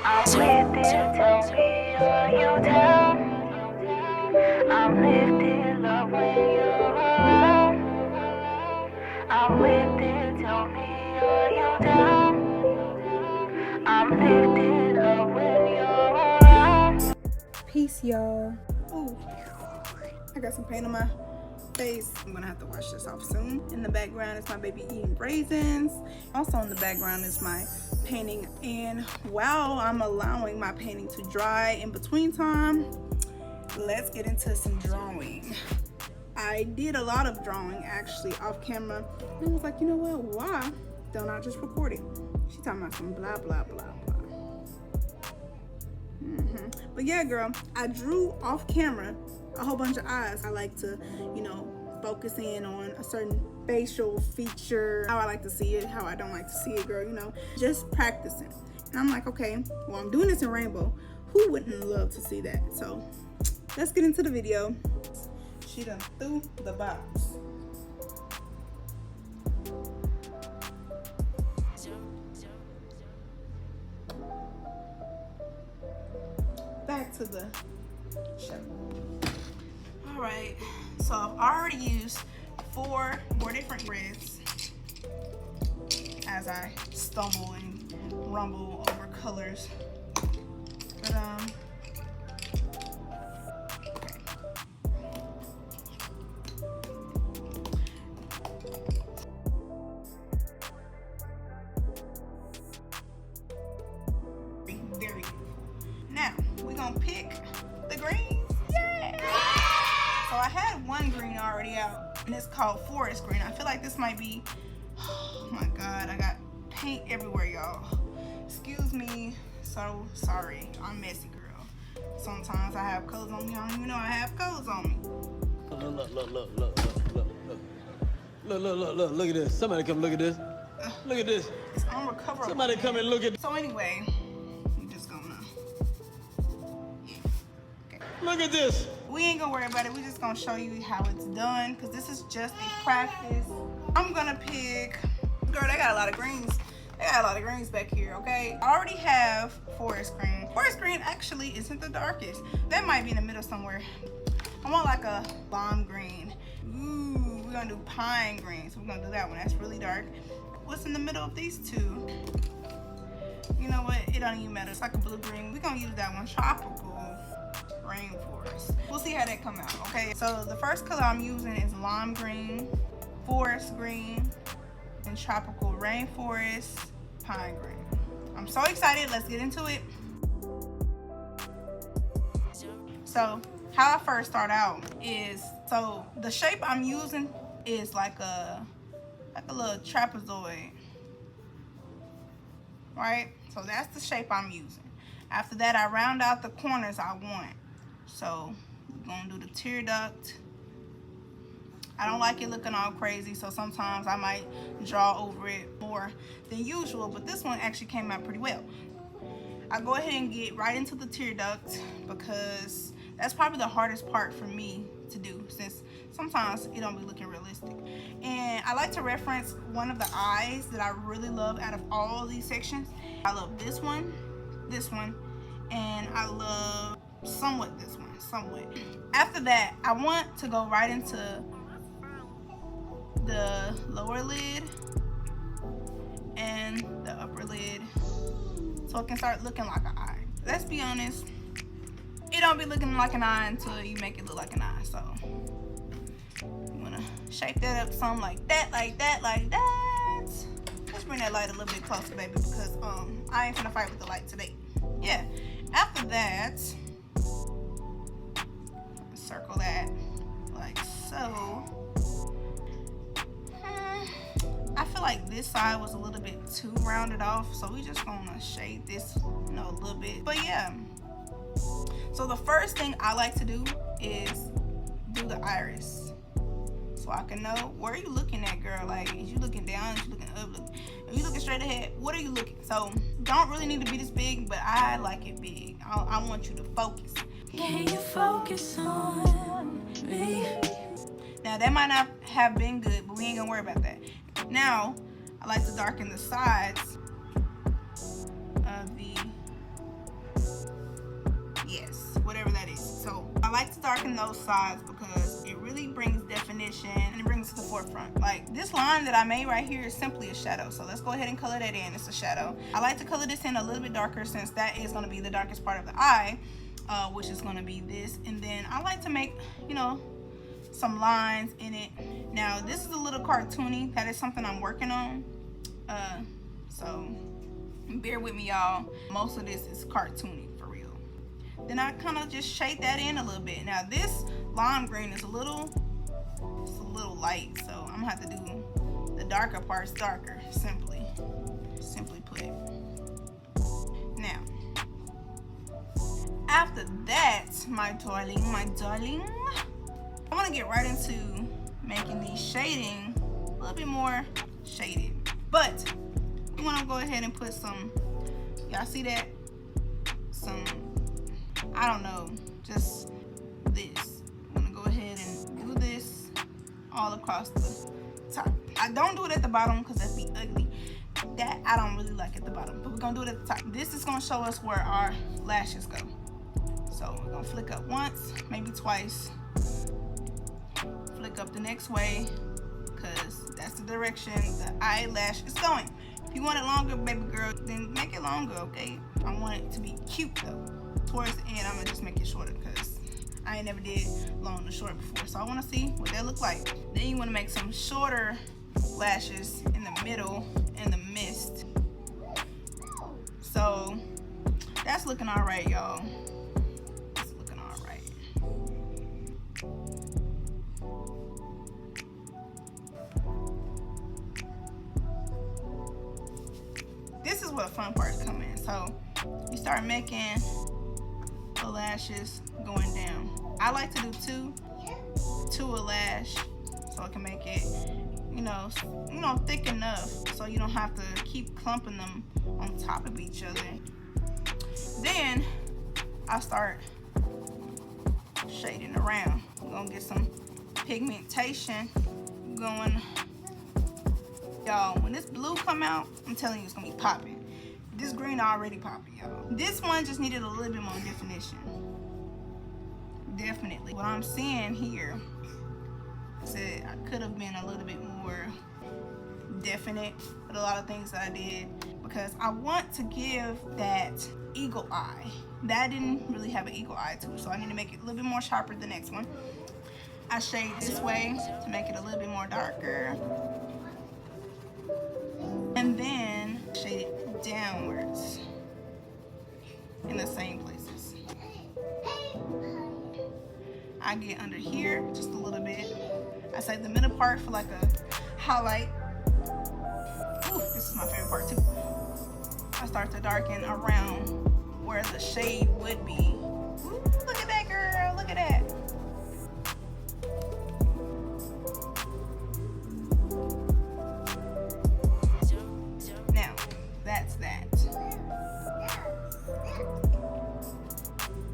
I'm with it, tell me are you down? I'm lifted up when you're around. I'm with it, tell me are you down? I'm lifted up when you're around. Peace, y'all. Ooh, I got some paint on my face. I'm gonna have to wash this off soon. In the background is my baby eating raisins. Also in the background is my painting, and while I'm allowing my painting to dry in between time, let's get into some drawing. I did a lot of drawing actually off camera, and I was like, you know what, why don't I just record it? She talking about some blah blah blah blah. But yeah, girl, I drew off camera a whole bunch of eyes. I like to, you know, focus in on a certain facial feature, how I like to see it, how I don't like to see it, girl, you know, just practicing. And I'm like, okay, well, I'm doing this in rainbow. Who wouldn't love to see that? So let's get into the video. She done threw the box. Back to the show. All right, so I've already used 4 more different reds as I stumble and rumble over colors. But very good. Now we're gonna pick the greens. Yeah! So I had one green already out, and it's called forest green. I feel like this might be, oh my God, I got paint everywhere, y'all. Excuse me, so sorry. I'm messy, girl. Sometimes I have colors on me, I don't even know I have colors on me. Look at this. Somebody come look at this. Look at this. It's unrecoverable. Somebody come and look at this. So anyway, we're just gonna, okay. Look at this. We ain't gonna worry about it. We're just gonna show you how it's done, because this is just a practice. I'm gonna pick, girl, they got a lot of greens. They got a lot of greens back here, okay? I already have forest green. Forest green actually isn't the darkest. That might be in the middle somewhere. I want like a lime green. Ooh, we're gonna do pine green. So we're gonna do that one. That's really dark. What's in the middle of these two? You know what? It don't even matter. It's like a blue green. We're gonna use that one. Tropical rainforest. We'll see how that come out, okay? So the first color I'm using is lime green, forest green, and tropical rainforest, pine green. I'm so excited. Let's get into it. So how I first start out is, so the shape I'm using is like a little trapezoid, right? So that's the shape I'm using. After that, I round out the corners I want. So we're gonna do the tear duct. I don't like it looking all crazy, so sometimes I might draw over it more than usual, but this one actually came out pretty well. I go ahead and get right into the tear duct, because that's probably the hardest part for me to do, since sometimes it don't be looking realistic. And I like to reference one of the eyes that I really love out of all these sections. I love this one, and I love somewhat this one, somewhat. After that, I want to go right into the lower lid and the upper lid, so it can start looking like an eye. Let's be honest, it don't be looking like an eye until you make it look like an eye. So you wanna shape that up some like that, like that, like that. Let's bring that light a little bit closer, baby, because I ain't finna fight with the light today. Yeah. After that, circle that like so. I feel like this side was a little bit too rounded off, so we just gonna shade this, you know, a little bit. But yeah. So the first thing I like to do is do the iris, so I can know where are you looking at, girl. Like, is you looking down? Is you looking up? Are you looking straight ahead? What are you looking? So don't really need to be this big, but I like it big. I want you to focus. Can you focus on me? Now that might not have been good, but we ain't gonna worry about that. Now I like to darken the sides of the I like to darken those sides because it really brings definition and it brings it to the forefront. Like this line that I made right here is simply a shadow. So let's go ahead and color that in. It's a shadow. I like to color this in a little bit darker since that is going to be the darkest part of the eye, which is going to be this. And then I like to make, you know, some lines in it. Now this is a little cartoony. That is something I'm working on. So bear with me, y'all. Most of this is cartoony for real. Then I kind of just shade that in a little bit. Now this lime green is a little light, so I'm gonna have to do the darker parts darker. Simply put. Now after that, my darling, I want to get right into making these shading a little bit more shaded. But you want to go ahead and put some, y'all see that? Some, I don't know, just this. I'm going to go ahead and do this all across the top. I don't do it at the bottom because that'd be ugly. That I don't really like at the bottom, but we're going to do it at the top. This is going to show us where our lashes go. So we're going to flick up once, maybe twice. Flick up the next way because that's the direction the eyelash is going. If you want it longer, baby girl, then make it longer, okay? I want it to be cute though. Towards the end, I'm gonna just make it shorter because I ain't never did long or short before. So I want to see what that look like. Then you want to make some shorter lashes in the middle in the mist. So that's looking all right, y'all. It's looking all right. This is where the fun parts come in. So you start making the lashes going down. I like to do two a lash so I can make it, you know, thick enough so you don't have to keep clumping them on top of each other. Then I start shading around. We're gonna get some pigmentation going. Y'all, when this blue come out, I'm telling you it's gonna be popping. This green already popping, y'all. This one just needed a little bit more definition. Definitely. What I'm seeing here, I said I could have been a little bit more definite with a lot of things that I did because I want to give that eagle eye. That didn't really have an eagle eye to it, so I need to make it a little bit more sharper the next one. I shade this way to make it a little bit more darker. And then shade it downwards in the same places. I get under here just a little bit. I save the middle part for like a highlight. Ooh, this is my favorite part too. I start to darken around where the shade would be. Ooh, look at that, girl, look at that. Now, that's that.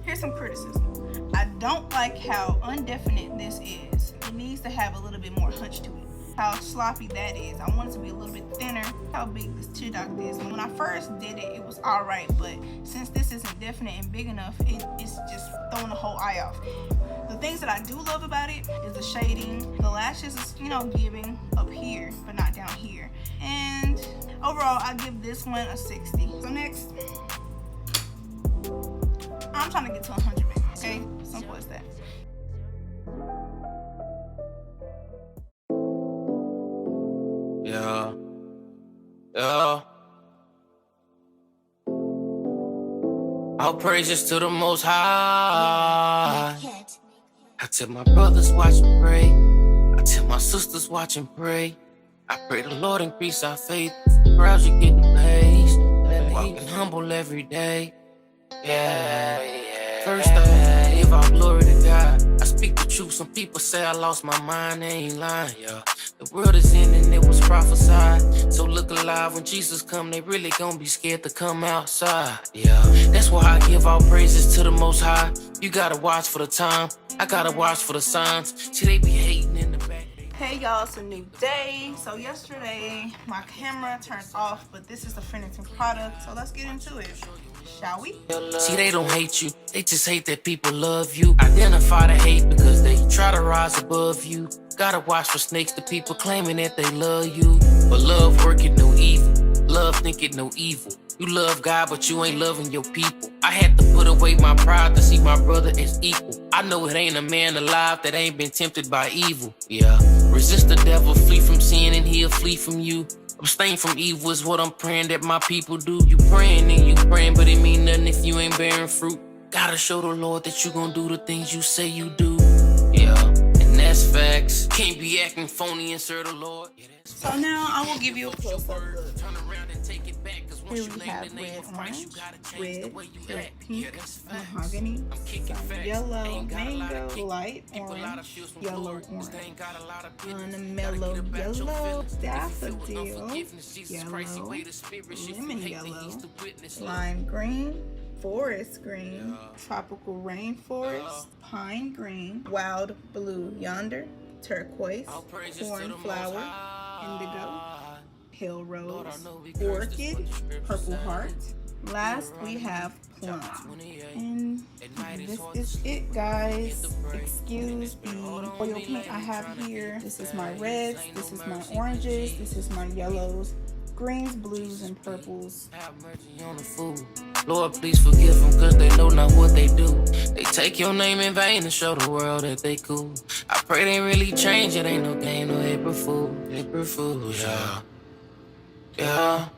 Here's some criticism. I don't like how undefinite this is. It needs to have a little bit more hunch to it. How sloppy that is. I want it to be a little bit thinner. How big this tear duct is. When I first did it, it was all right, but since this isn't definite and big enough, it's just throwing the whole eye off. The things that I do love about it is the shading. The lashes is, you know, giving up here, but not down here. And overall, I give this one a 60. So next, I'm trying to get to 100, baby. Okay, simple as that. Yeah. All praises to the Most High. I tell my brothers watch and pray. I tell my sisters watch and pray. I pray the Lord increase our faith. Crowds you getting paid. Walking humble every day. Yeah. First I give all glory to God. I speak the truth. Some people say I lost my mind. They ain't lying, yeah. The world is ending, it was prophesied. So look alive when Jesus come. They really gonna be scared to come outside, yeah. That's why I give all praises to the Most High. You gotta watch for the time. I gotta watch for the signs. See, they be hating in the back. Hey y'all, it's a new day. So yesterday my camera turned off, but this is the finishing product. So let's get into it, shall we? See, they don't hate you, they just hate that people love you. Identify the hate because they try to rise above you. Gotta watch for snakes, the people claiming that they love you. But love working no evil, love thinking no evil. You love God, but you ain't loving your people. I had to put away my pride to see my brother as equal. I know it ain't a man alive that ain't been tempted by evil. Yeah, resist the devil, flee from sin, and he'll flee from you. Abstain from evil is what I'm praying that my people do. You praying and you praying, but it mean nothing if you ain't bearing fruit. Gotta show the Lord that you gon' do the things you say you do. Yeah, and that's facts. Can't be acting phony and serve the Lord. So now I will give you a close-up look. Turn around and take it back, 'cause once Here you we name have the name red of Christ, you orange, gotta change red, the way you red act. pink, Yeah, that's facts. mahogany, I'm kicking some facts. yellow, Ain't got a lot of mango, kick. light People lot of orange, feels from yellow glory, 'cause orange, they ain't got a lot of business. on a Gotta mellow get about your yellow, feelings. If you feel daffodil, unforgiveness, Jesus Christ, he yellow, weighed the spirit. If you lemon hate, then yellow, he's the witness. lime green, forest green, tropical rainforest, pine green, wild blue yonder, turquoise, cornflower, indigo, pale rose, orchid, purple heart. Last we have plum. And this is it, guys. Excuse the oil paint I have here. This is my reds, this is my oranges, this is my yellows, greens, blues, and purples. Have mercy on the fool. Lord, please forgive them, cause they know not what they do. They take your name in vain and show the world that they cool. I pray they really change, it ain't no game, no April Fool. April Fools, yeah. Yeah.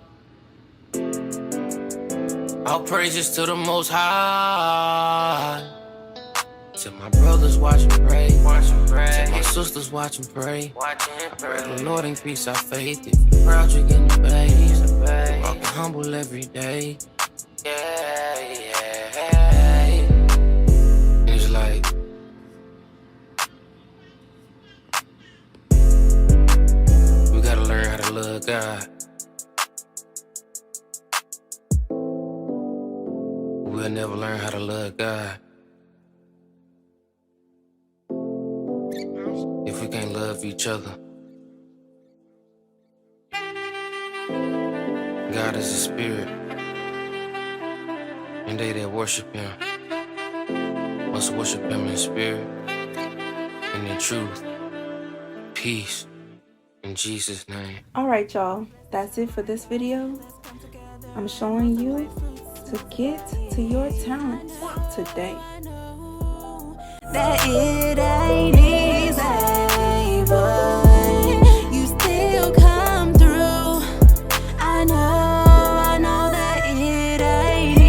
All praises to the Most High. Till my brothers watch and pray. Till my sisters watch and pray. I pray the Lord increase our faith. If you're proud, you can obey. Walking humble every day. Yeah. It's like we gotta learn how to love God. We'll never learn how to love God if we can't love each other. God is a spirit, and they that worship him must worship him in spirit and in truth. Peace in Jesus' name. Alright, y'all, that's it for this video. I'm showing you to get to your talents today. That it ain't easy, but you still come through. I know that it ain't